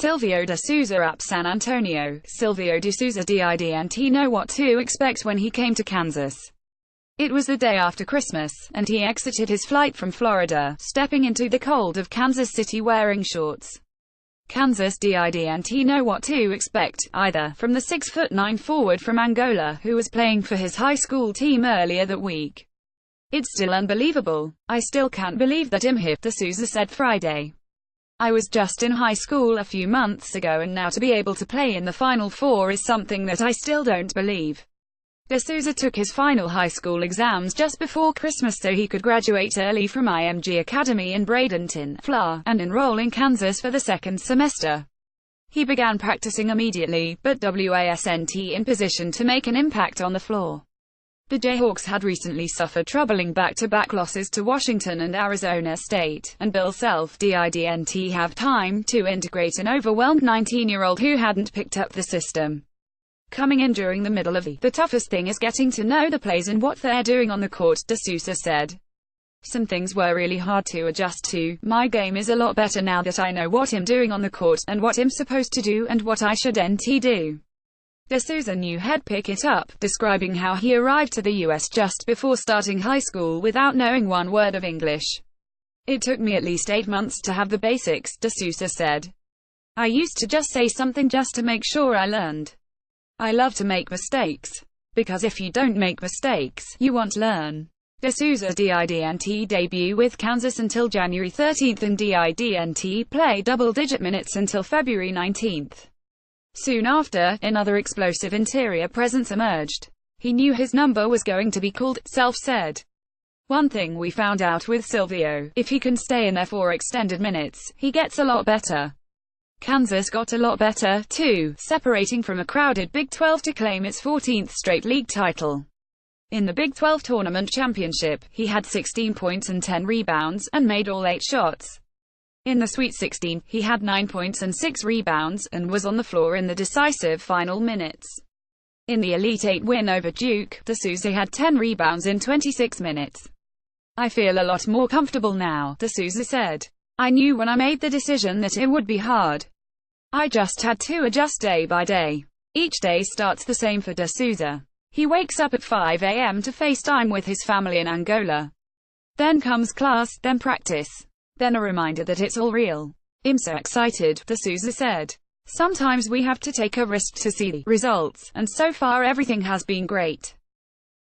Silvio de Sousa up San Antonio. Silvio de Sousa didn't know what to expect when he came to Kansas. It was the day after Christmas, and he exited his flight from Florida, stepping into the cold of Kansas City wearing shorts. Kansas didn't know what to expect, either, from the 6'9" forward from Angola, who was playing for his high school team earlier that week. "It's still unbelievable. I still can't believe that I'm here," de Sousa said Friday. "I was just in high school a few months ago, and now to be able to play in the Final Four is something that I still don't believe." De Sousa took his final high school exams just before Christmas so he could graduate early from IMG Academy in Bradenton, FLA, and enroll in Kansas for the second semester. He began practicing immediately, but wasn't in position to make an impact on the floor. The Jayhawks had recently suffered troubling back-to-back losses to Washington and Arizona State, and Bill Self didn't have time to integrate an overwhelmed 19-year-old who hadn't picked up the system. "Coming in during the middle of the toughest thing is getting to know the plays and what they're doing on the court," de Sousa said. "Some things were really hard to adjust to. My game is a lot better now that I know what I'm doing on the court, and what I'm supposed to do, and what I shouldn't do." De Sousa knew he'd pick it up, describing how he arrived to the U.S. just before starting high school without knowing one word of English. "It took me at least 8 months to have the basics," de Sousa said. "I used to just say something just to make sure I learned. I love to make mistakes. Because if you don't make mistakes, you won't learn." De Sousa didn't debut with Kansas until January 13 and didn't play double-digit minutes until February 19. Soon after, another explosive interior presence emerged. "He knew his number was going to be called," Self said. "One thing we found out with Silvio, if he can stay in there for extended minutes, he gets a lot better." Kansas got a lot better, too, separating from a crowded Big 12 to claim its 14th straight league title. In the Big 12 Tournament Championship, he had 16 points and 10 rebounds, and made all 8 shots. In the Sweet 16, he had 9 points and 6 rebounds, and was on the floor in the decisive final minutes. In the Elite Eight win over Duke, de Sousa had 10 rebounds in 26 minutes. "I feel a lot more comfortable now," de Sousa said. "I knew when I made the decision that it would be hard. I just had to adjust day by day." Each day starts the same for de Sousa. He wakes up at 5 a.m. to FaceTime with his family in Angola. Then comes class, then practice. Then a reminder that it's all real. "I'm so excited," de Sousa said. "Sometimes we have to take a risk to see the results, and so far everything has been great."